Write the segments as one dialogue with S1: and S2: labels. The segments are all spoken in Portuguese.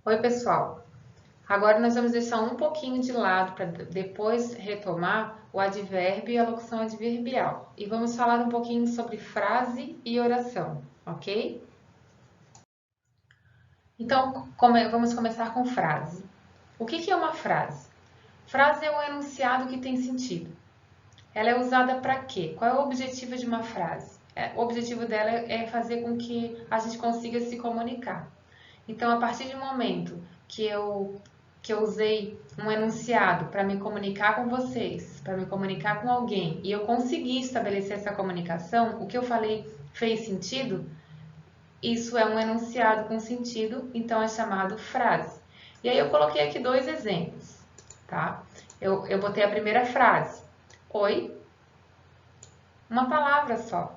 S1: Oi, pessoal. Agora nós vamos deixar um pouquinho de lado para depois retomar o advérbio e a locução adverbial. E vamos falar um pouquinho sobre frase e oração, ok? Então, vamos começar com frase. O que é uma frase? Frase é um enunciado que tem sentido. Ela é usada para quê? Qual é o objetivo de uma frase? O objetivo dela é fazer com que a gente consiga se comunicar. Então, a partir do momento que eu usei um enunciado para me comunicar com vocês, para me comunicar com alguém, e eu consegui estabelecer essa comunicação, o que eu falei fez sentido, isso é um enunciado com sentido, então é chamado frase. E aí eu coloquei aqui dois exemplos, tá? Eu botei a primeira frase. Oi, uma palavra só.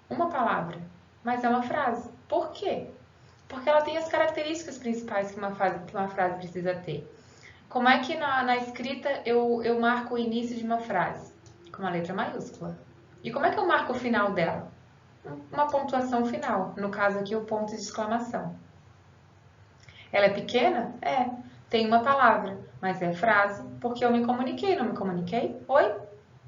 S1: Uma palavra, mas é uma frase. Por quê? Porque ela tem as características principais que uma frase precisa ter. Como é que na escrita eu marco o início de uma frase? Com uma letra maiúscula. E como é que eu marco o final dela? Uma pontuação final, no caso aqui o ponto de exclamação. Ela é pequena? É. Tem uma palavra, mas é frase porque eu me comuniquei, não me comuniquei? Oi?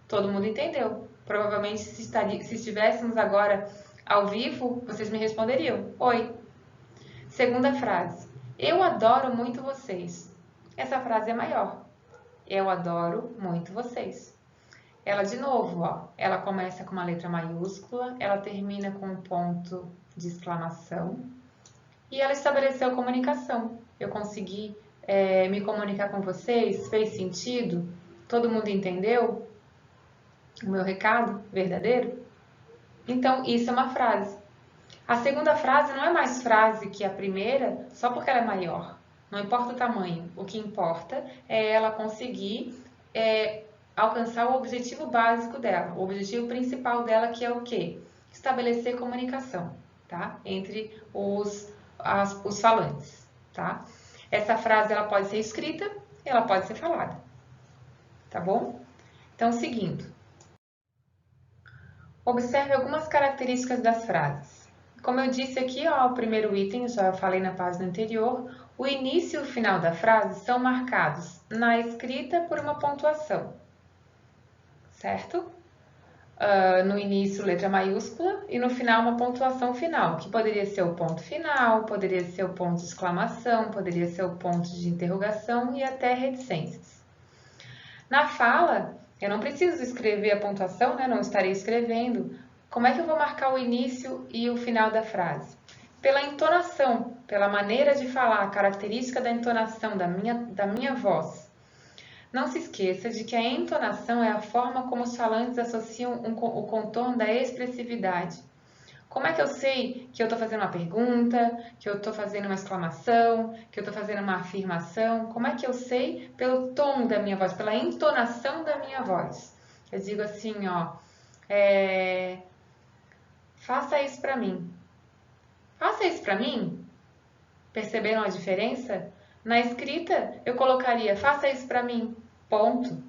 S1: Todo mundo entendeu. Provavelmente se estivéssemos agora ao vivo, vocês me responderiam: oi. Segunda frase. Eu adoro muito vocês. Essa frase é maior. Eu adoro muito vocês. Ela, de novo, ó, ela começa com uma letra maiúscula, ela termina com um ponto de exclamação e ela estabeleceu comunicação. Eu consegui me comunicar com vocês? Fez sentido? Todo mundo entendeu o meu recado verdadeiro? Então, isso é uma frase. A segunda frase não é mais frase que a primeira só porque ela é maior. Não importa o tamanho. O que importa é ela conseguir alcançar o objetivo básico dela, o objetivo principal dela, que é o quê? Estabelecer comunicação, tá? Entre os falantes, tá? Essa frase ela pode ser escrita, ela pode ser falada, tá bom? Então, seguindo. Observe algumas características das frases. Como eu disse aqui, ó, o primeiro item, já falei na página anterior, o início e o final da frase são marcados na escrita por uma pontuação, certo? No início, letra maiúscula, e no final, uma pontuação final, que poderia ser o ponto final, poderia ser o ponto de exclamação, poderia ser o ponto de interrogação e até reticências. Na fala, eu não preciso escrever a pontuação, né? Não estarei escrevendo. Como é que eu vou marcar o início e o final da frase? Pela entonação, pela maneira de falar, a característica da entonação da minha voz. Não se esqueça de que a entonação é a forma como os falantes associam o contorno da expressividade. Como é que eu sei que eu estou fazendo uma pergunta, que eu estou fazendo uma exclamação, que eu estou fazendo uma afirmação? Como é que eu sei? Pelo tom da minha voz, pela entonação da minha voz. Eu digo assim, ó, faça isso para mim. Faça isso para mim? Perceberam a diferença? Na escrita, eu colocaria, faça isso para mim, ponto,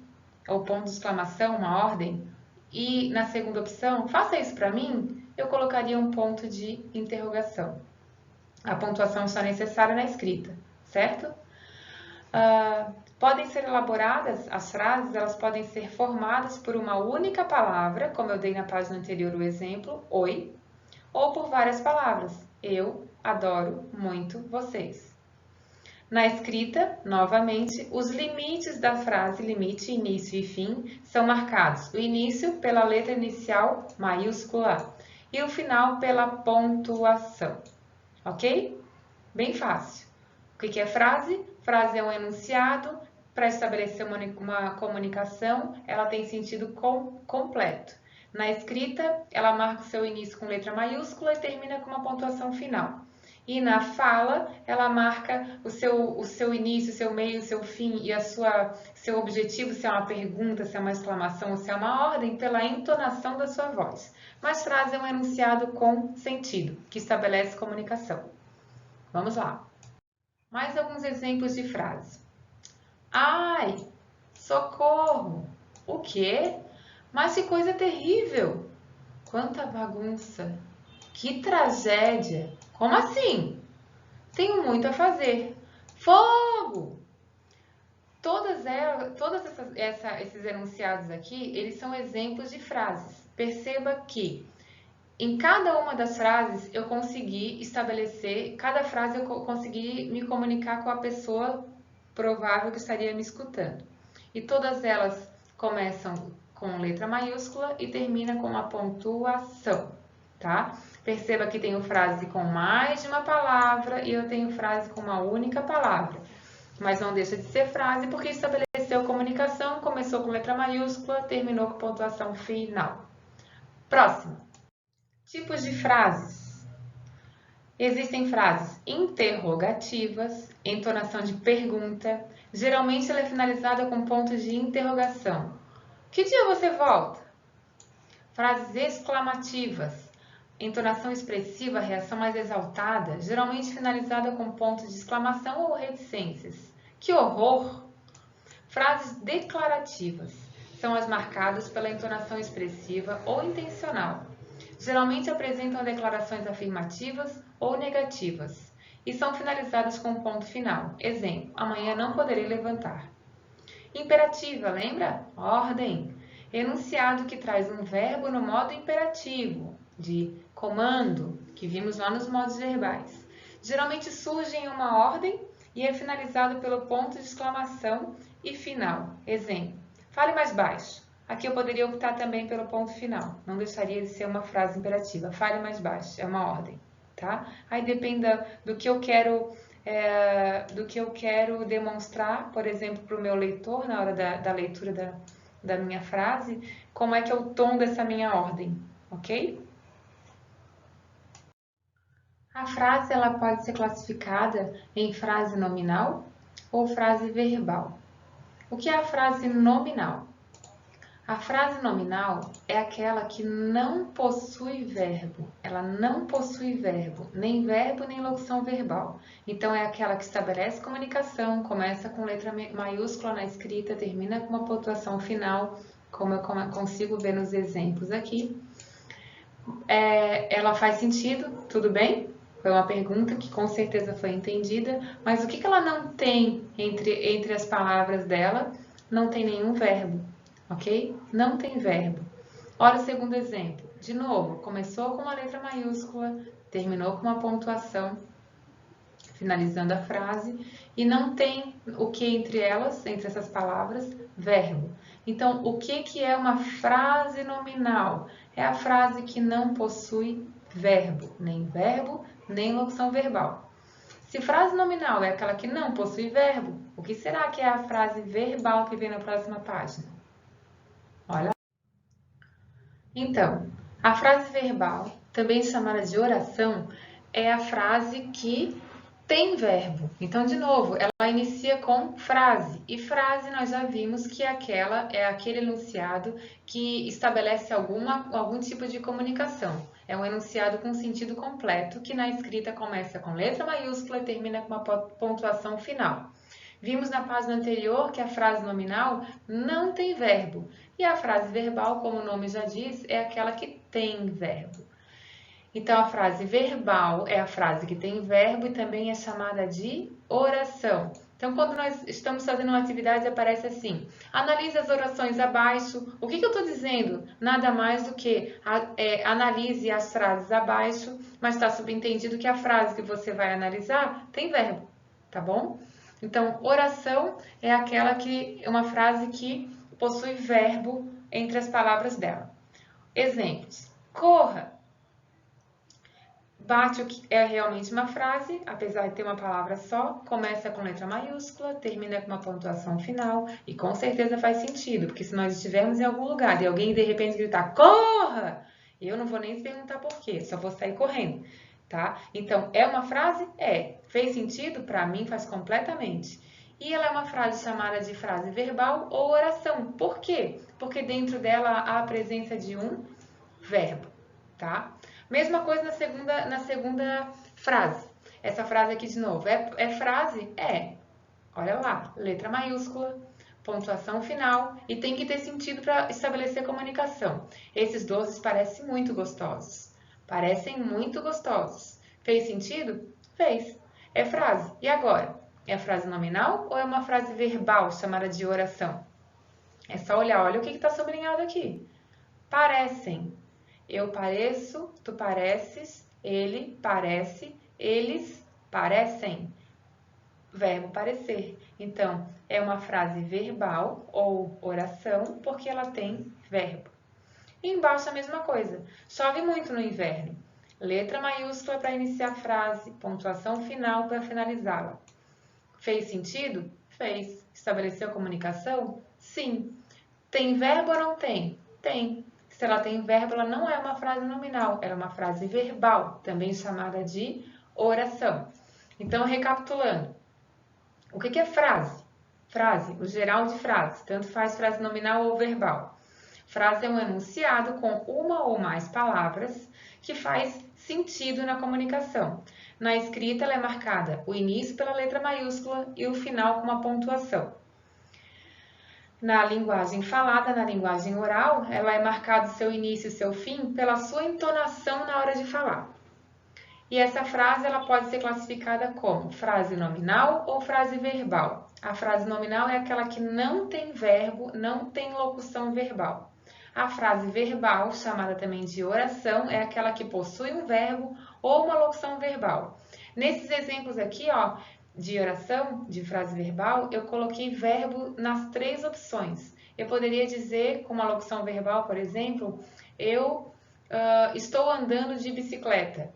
S1: ou ponto de exclamação, uma ordem. E na segunda opção, faça isso para mim, eu colocaria um ponto de interrogação. A pontuação só é necessária na escrita, certo? Podem ser elaboradas, as frases, elas podem ser formadas por uma única palavra, como eu dei na página anterior o exemplo, oi, ou por várias palavras, eu adoro muito vocês. Na escrita, novamente, os limites da frase, limite, início e fim, são marcados. O início pela letra inicial maiúscula e o final pela pontuação. Ok? Bem fácil. O que é frase? Frase é um enunciado. Para estabelecer uma comunicação, ela tem sentido completo. Na escrita, ela marca o seu início com letra maiúscula e termina com uma pontuação final. E na fala, ela marca o seu início, o seu meio, o seu fim e seu objetivo, se é uma pergunta, se é uma exclamação ou se é uma ordem, pela entonação da sua voz. Mas frase é um enunciado com sentido, que estabelece comunicação. Vamos lá. Mais alguns exemplos de frase. Ai, socorro! O quê? Mas que coisa terrível! Quanta bagunça! Que tragédia! Como assim? Tenho muito a fazer. fogo. Esses enunciados aqui, eles são exemplos de frases. Perceba que em cada uma das frases eu consegui estabelecer, cada frase eu consegui me comunicar com a pessoa provável que estaria me escutando. E todas elas começam com letra maiúscula e terminam com uma pontuação, tá? Perceba que tenho frase com mais de uma palavra e eu tenho frase com uma única palavra. Mas não deixa de ser frase porque estabeleceu comunicação, começou com letra maiúscula, terminou com pontuação final. Próximo. Tipos de frases. Existem frases interrogativas, entonação de pergunta. Geralmente ela é finalizada com pontos de interrogação. Que dia você volta? Frases exclamativas. Entonação expressiva, reação mais exaltada, geralmente finalizada com pontos de exclamação ou reticências. Que horror! Frases declarativas. São as marcadas pela entonação expressiva ou intencional. Geralmente apresentam declarações afirmativas ou negativas e são finalizadas com um ponto final. Exemplo, amanhã não poderei levantar. Imperativa, lembra? Ordem. Enunciado que traz um verbo no modo imperativo, de comando, que vimos lá nos modos verbais. Geralmente surge em uma ordem e é finalizado pelo ponto de exclamação e final. Exemplo, fale mais baixo. Aqui eu poderia optar também pelo ponto final. Não deixaria de ser uma frase imperativa. Fale mais baixo, é uma ordem, tá? Aí depende do que eu quero demonstrar, por exemplo, para o meu leitor, na hora da leitura da minha frase, como é que é o tom dessa minha ordem, ok? A frase ela pode ser classificada em frase nominal ou frase verbal. O que é a frase nominal? A frase nominal é aquela que não possui verbo. Ela não possui verbo nem locução verbal. Então, é aquela que estabelece comunicação, começa com letra maiúscula na escrita, termina com uma pontuação final, como eu consigo ver nos exemplos aqui. Ela faz sentido? Tudo bem? Foi uma pergunta que com certeza foi entendida, mas o que ela não tem entre as palavras dela? Não tem nenhum verbo, ok? Não tem verbo. Olha o segundo exemplo. De novo, começou com uma letra maiúscula, terminou com uma pontuação, finalizando a frase, e não tem o que entre essas palavras? Verbo. Então, o que é uma frase nominal? É a frase que não possui verbo, nem locução verbal. Se frase nominal é aquela que não possui verbo, o que será que é a frase verbal que vem na próxima página? Olha. Então, a frase verbal, também chamada de oração, é a frase que tem verbo. Então, de novo, ela inicia com frase. E frase nós já vimos que é aquele enunciado que estabelece algum tipo de comunicação. É um enunciado com sentido completo, que na escrita começa com letra maiúscula e termina com uma pontuação final. Vimos na página anterior que a frase nominal não tem verbo. E a frase verbal, como o nome já diz, é aquela que tem verbo. Então, a frase verbal é a frase que tem verbo e também é chamada de oração. Então, quando nós estamos fazendo uma atividade, aparece assim: analise as orações abaixo. O que eu estou dizendo? Nada mais do que analise as frases abaixo, mas está subentendido que a frase que você vai analisar tem verbo, tá bom? Então, oração é uma frase que possui verbo entre as palavras dela. Exemplos: corra. Bate o que é realmente uma frase, apesar de ter uma palavra só, começa com letra maiúscula, termina com uma pontuação final e com certeza faz sentido, porque se nós estivermos em algum lugar e alguém de repente gritar corra, eu não vou nem perguntar por quê, só vou sair correndo, tá? Então, é uma frase? É. Fez sentido? Para mim faz completamente. E ela é uma frase chamada de frase verbal ou oração. Por quê? Porque dentro dela há a presença de um verbo, tá? Mesma coisa na segunda frase. Essa frase aqui de novo. É frase? É. Olha lá, letra maiúscula, pontuação final e tem que ter sentido para estabelecer comunicação. Esses doces parecem muito gostosos. Parecem muito gostosos. Fez sentido? Fez. É frase. E agora? É frase nominal ou é uma frase verbal chamada de oração? É só olhar, olha o que está sublinhado aqui. Parecem. Eu pareço, tu pareces, ele parece, eles parecem. Verbo parecer. Então, é uma frase verbal ou oração porque ela tem verbo. E embaixo a mesma coisa. Chove muito no inverno. Letra maiúscula para iniciar a frase, pontuação final para finalizá-la. Fez sentido? Fez. Estabeleceu comunicação? Sim. Tem verbo ou não tem? Tem. Se ela tem verbo, ela não é uma frase nominal, ela é uma frase verbal, também chamada de oração. Então, recapitulando, o que é frase? Frase, o geral de frase, tanto faz frase nominal ou verbal. Frase é um enunciado com uma ou mais palavras que faz sentido na comunicação. Na escrita, ela é marcada o início pela letra maiúscula e o final com uma pontuação. Na linguagem falada, na linguagem oral, ela é marcado seu início e seu fim pela sua entonação na hora de falar. E essa frase ela pode ser classificada como frase nominal ou frase verbal. A frase nominal é aquela que não tem verbo, não tem locução verbal. A frase verbal, chamada também de oração, é aquela que possui um verbo ou uma locução verbal. Nesses exemplos aqui, ó, de oração, de frase verbal, eu coloquei verbo nas 3 opções. Eu poderia dizer, com uma locução verbal, por exemplo, eu estou andando de bicicleta.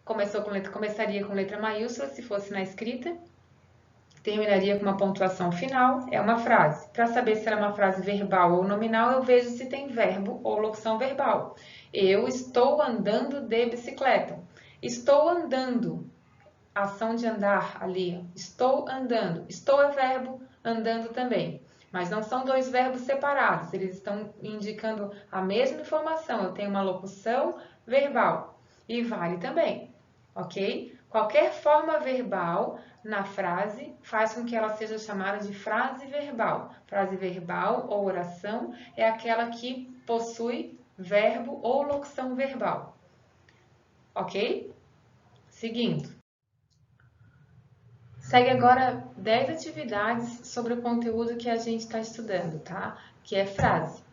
S1: Começaria com letra maiúscula, se fosse na escrita. Terminaria com uma pontuação final, é uma frase. Para saber se ela é uma frase verbal ou nominal, eu vejo se tem verbo ou locução verbal. Eu estou andando de bicicleta. Estou andando. Ação de andar ali. Estou andando. Estou é verbo, andando também. Mas não são 2 verbos separados. Eles estão indicando a mesma informação. Eu tenho uma locução verbal. E vale também. Ok? Qualquer forma verbal na frase faz com que ela seja chamada de frase verbal. Frase verbal ou oração é aquela que possui verbo ou locução verbal. Ok? Seguindo. Segue agora 10 atividades sobre o conteúdo que a gente está estudando, tá? Que é frase.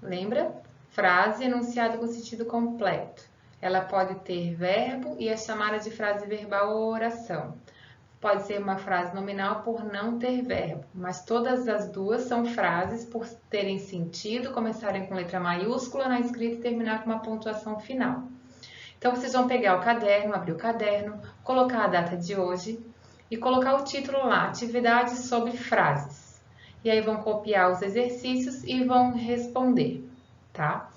S1: Lembra? Frase enunciado com sentido completo. Ela pode ter verbo e é chamada de frase verbal ou oração. Pode ser uma frase nominal por não ter verbo, mas todas as duas são frases por terem sentido, começarem com letra maiúscula na escrita e terminar com uma pontuação final. Então, vocês vão pegar o caderno, abrir o caderno, colocar a data de hoje e colocar o título lá, atividades sobre frases. E aí vão copiar os exercícios e vão responder, tá?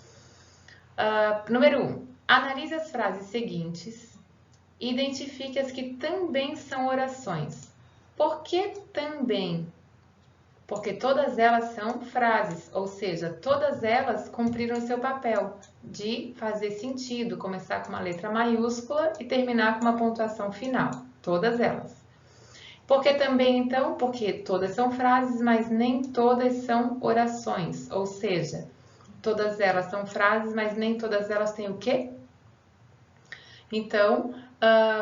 S1: Número 1. Analise as frases seguintes. Identifique as que também são orações. Por que também? Porque todas elas são frases, ou seja, todas elas cumpriram o seu papel de fazer sentido, começar com uma letra maiúscula e terminar com uma pontuação final. Todas elas. Por que também, então? Porque todas são frases, mas nem todas são orações, ou seja, todas elas são frases, mas nem todas elas têm o quê? Então,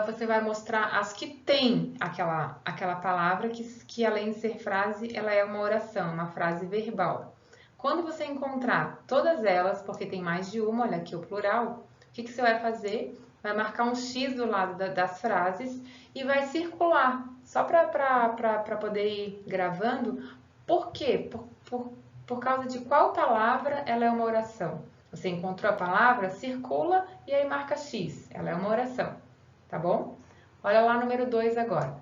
S1: você vai mostrar as que tem aquela palavra que além de ser frase, ela é uma oração, uma frase verbal. Quando você encontrar todas elas, porque tem mais de uma, olha aqui o plural, o que você vai fazer? Vai marcar um X do lado das frases e vai circular, só para poder ir gravando. Por quê? Por causa de qual palavra ela é uma oração? Você encontrou a palavra, circula e aí marca X. Ela é uma oração, tá bom? Olha lá número 2 agora.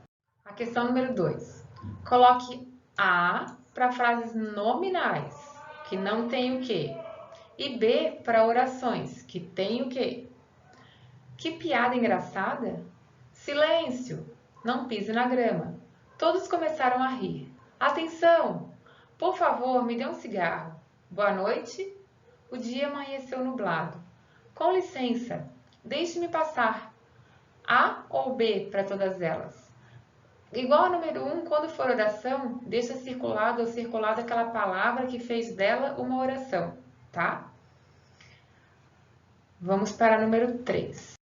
S1: A questão número 2. Coloque A para frases nominais, que não tem o quê? E B para orações, que tem o quê? Que piada engraçada! Silêncio! Não pise na grama. Todos começaram a rir. Atenção! Por favor, me dê um cigarro. Boa noite. O dia amanheceu nublado. Com licença, deixe-me passar. A ou B para todas elas? Igual a número 1, quando for oração, deixa circulado ou circulada aquela palavra que fez dela uma oração, tá? Vamos para número 3.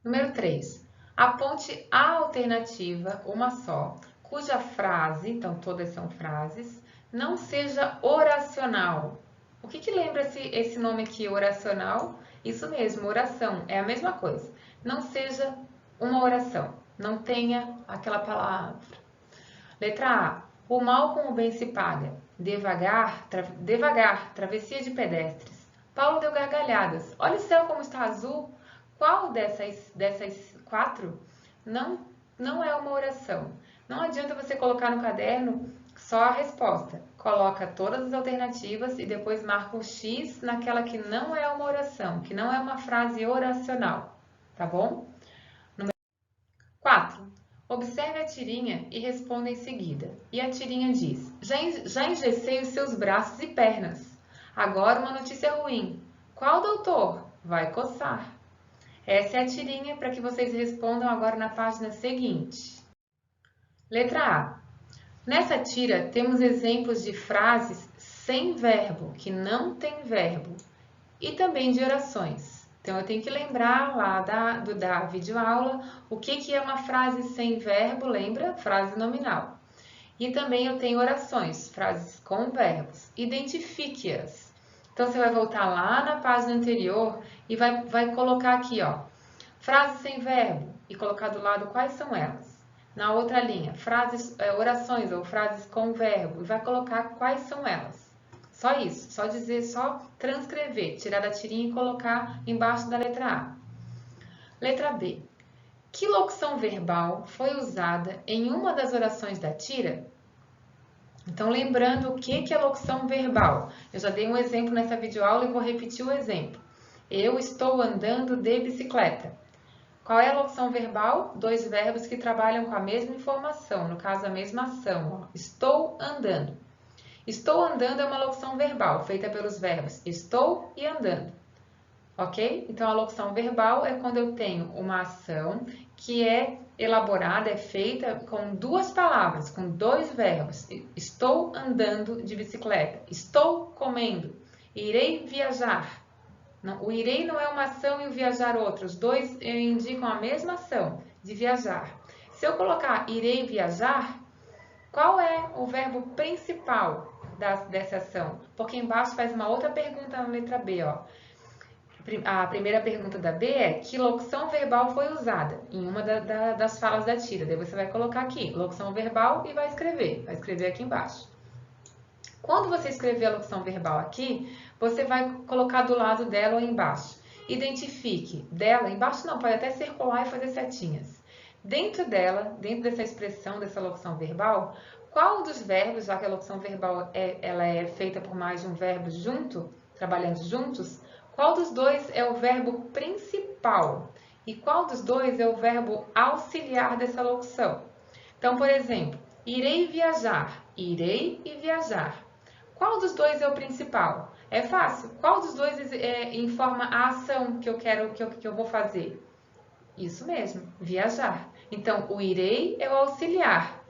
S1: Número 3. Aponte a alternativa, uma só, cuja frase, então todas são frases, não seja oracional. O que lembra esse nome aqui, oracional? Isso mesmo, oração, é a mesma coisa. Não seja uma oração, não tenha aquela palavra. Letra A. O mal com o bem se paga. Devagar, travessia de pedestres. Paulo deu gargalhadas. Olha o céu como está azul. Qual dessas 4 não é uma oração? Não adianta você colocar no caderno só a resposta. Coloca todas as alternativas e depois marca o X naquela que não é uma oração, que não é uma frase oracional, tá bom? Número 4. Observe a tirinha e responda em seguida. E a tirinha diz: já engessei os seus braços e pernas. Agora uma notícia ruim. Qual doutor? Vai coçar. Essa é a tirinha para que vocês respondam agora na página seguinte. Letra A. Nessa tira temos exemplos de frases sem verbo, que não tem verbo, e também de orações. Então, eu tenho que lembrar lá da videoaula o que é uma frase sem verbo, lembra? Frase nominal. E também eu tenho orações, frases com verbos. Identifique-as. Então, você vai voltar lá na página anterior e vai colocar aqui, ó, frase sem verbo, e colocar do lado quais são elas. Na outra linha, orações ou frases com verbo, e vai colocar quais são elas. Só isso, só dizer, só transcrever, tirar da tirinha e colocar embaixo da letra A. Letra B. Que locução verbal foi usada em uma das orações da tira? Então, lembrando o que é locução verbal. Eu já dei um exemplo nessa videoaula e vou repetir o exemplo. Eu estou andando de bicicleta. Qual é a locução verbal? 2 verbos que trabalham com a mesma informação, no caso, a mesma ação. Ó. Estou andando. Estou andando é uma locução verbal, feita pelos verbos estou e andando. Ok? Então, a locução verbal é quando eu tenho uma ação que é elaborada, é feita com 2 palavras, com 2 verbos. Estou andando de bicicleta. Estou comendo. Irei viajar. Não, o irei não é uma ação e o viajar outra. Os 2 indicam a mesma ação, de viajar. Se eu colocar irei viajar, qual é o verbo principal dessa ação? Porque embaixo faz uma outra pergunta na letra B. Ó. A primeira pergunta da B é: que locução verbal foi usada em uma das falas da tira? Daí você vai colocar aqui, locução verbal, e vai escrever aqui embaixo. Quando você escrever a locução verbal aqui, você vai colocar do lado dela ou embaixo. Identifique dela, embaixo não, pode até circular e fazer setinhas. Dentro dela, dentro dessa expressão, dessa locução verbal, qual dos verbos, já que a locução verbal ela é feita por mais de um verbo junto, trabalhando juntos, qual dos 2 é o verbo principal? E qual dos 2 é o verbo auxiliar dessa locução? Então, por exemplo, irei viajar, irei e viajar. Qual dos 2 é o principal? É fácil. Qual dos 2 informa a ação que eu vou fazer? Isso mesmo, viajar. Então, o irei é o auxiliar.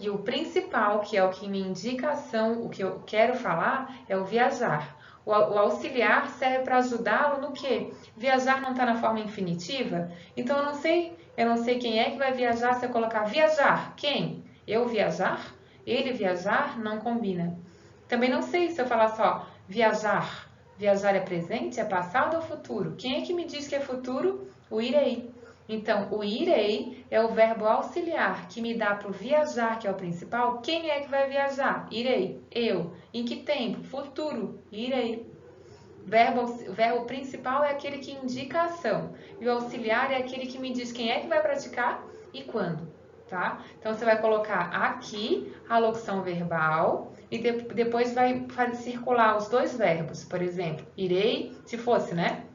S1: E o principal, que é o que me indica a ação, o que eu quero falar, é o viajar. O auxiliar serve para ajudá-lo no quê? Viajar não está na forma infinitiva? Então, eu não sei quem é que vai viajar se eu colocar viajar. Quem? Eu viajar? Ele viajar? Não combina. Também não sei se eu falar só viajar. Viajar é presente, é passado ou futuro? Quem é que me diz que é futuro? O irei. Então, o irei é o verbo auxiliar que me dá para o viajar, que é o principal. Quem é que vai viajar? Irei. Eu. Em que tempo? Futuro. Irei. O verbo principal é aquele que indica a ação. E o auxiliar é aquele que me diz quem é que vai praticar e quando. Tá? Então, você vai colocar aqui a locução verbal e depois vai circular os 2 verbos. Por exemplo, irei, se fosse, né?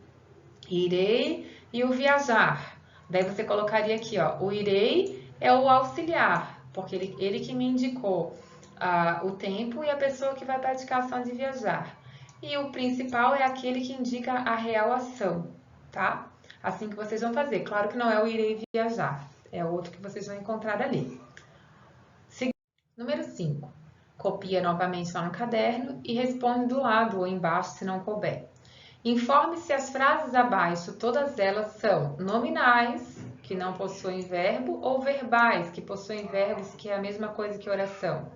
S1: Irei e o viajar. Daí você colocaria aqui, ó, o irei é o auxiliar, porque ele que me indicou o tempo e a pessoa que vai praticar a ação de viajar. E o principal é aquele que indica a real ação, tá? Assim que vocês vão fazer. Claro que não é o irei viajar, é outro que vocês vão encontrar ali. Número 5. Copia novamente lá no caderno e responde do lado ou embaixo se não couber. Informe se as frases abaixo, todas elas são nominais, que não possuem verbo, ou verbais, que possuem verbos, que é a mesma coisa que oração.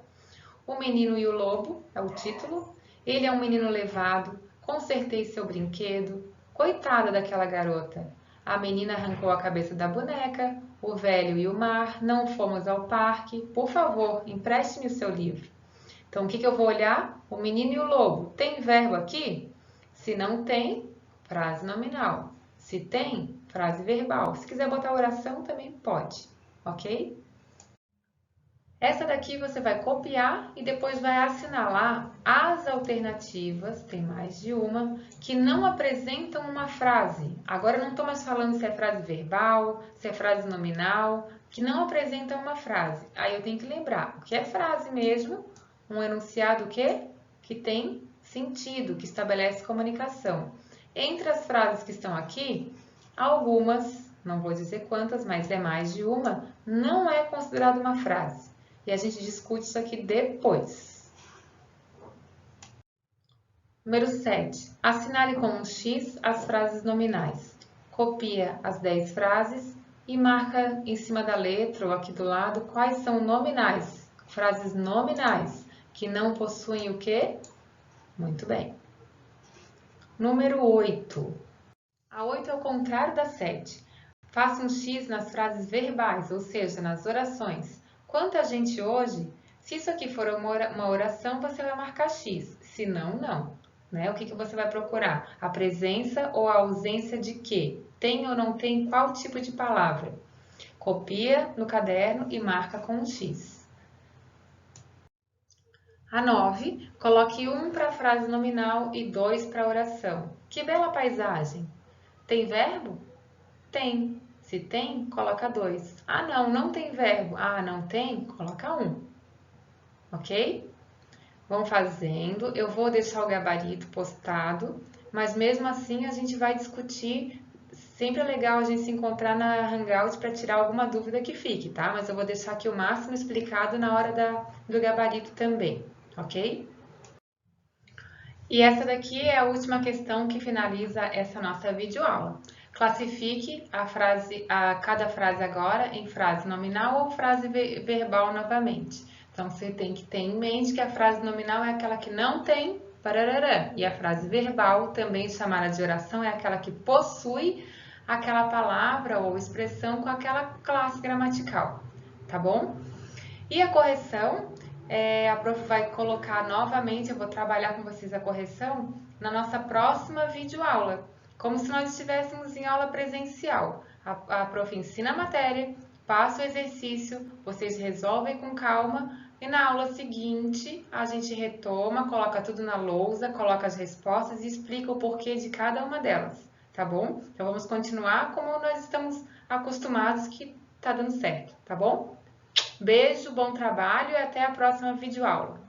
S1: O Menino e o Lobo é o título. Ele é um menino levado, consertei seu brinquedo. Coitada daquela garota. A menina arrancou a cabeça da boneca. O velho e o mar, não fomos ao parque. Por favor, empreste-me o seu livro. Então, o que eu vou olhar? O menino e o lobo. Tem verbo aqui? Se não tem, frase nominal. Se tem, frase verbal. Se quiser botar oração, também pode, ok? Essa daqui você vai copiar e depois vai assinalar as alternativas, tem mais de uma, que não apresentam uma frase. Agora eu não estou mais falando se é frase verbal, se é frase nominal, que não apresentam uma frase. Aí eu tenho que lembrar o que é frase mesmo, um enunciado o quê? Que tem sentido, que estabelece comunicação. Entre as frases que estão aqui, algumas, não vou dizer quantas, mas é mais de uma, não é considerada uma frase. E a gente discute isso aqui depois. Número 7. Assinale com um X as frases nominais. Copia as 10 frases e marca em cima da letra ou aqui do lado quais são nominais. Frases nominais que não possuem o quê? Muito bem. Número 8. A 8 é o contrário da 7. Faça um X nas frases verbais, ou seja, nas orações. Quanta gente hoje, se isso aqui for uma oração, você vai marcar X. Se não, não. Né? O que você vai procurar? A presença ou a ausência de quê? Tem ou não tem qual tipo de palavra? Copia no caderno e marca com um X. A 9, coloque 1 para a frase nominal e 2 para a oração. Que bela paisagem! Tem verbo? Tem. Se tem, coloca 2. Ah, não tem verbo. Ah, não tem? Coloca 1. Ok? Vamos fazendo. Eu vou deixar o gabarito postado, mas mesmo assim a gente vai discutir. Sempre é legal a gente se encontrar na Hangout para tirar alguma dúvida que fique, tá? Mas eu vou deixar aqui o máximo explicado na hora do gabarito também, ok? E essa daqui é a última questão que finaliza essa nossa videoaula. Classifique cada frase agora em frase nominal ou frase verbal novamente. Então, você tem que ter em mente que a frase nominal é aquela que não tem parararã. E a frase verbal, também chamada de oração, é aquela que possui aquela palavra ou expressão com aquela classe gramatical. Tá bom? E a correção, a prof vai colocar novamente, eu vou trabalhar com vocês a correção na nossa próxima videoaula, como se nós estivéssemos em aula presencial. A prof ensina a matéria, passa o exercício, vocês resolvem com calma e na aula seguinte a gente retoma, coloca tudo na lousa, coloca as respostas e explica o porquê de cada uma delas, tá bom? Então vamos continuar como nós estamos acostumados que tá dando certo, tá bom? Beijo, bom trabalho e até a próxima videoaula.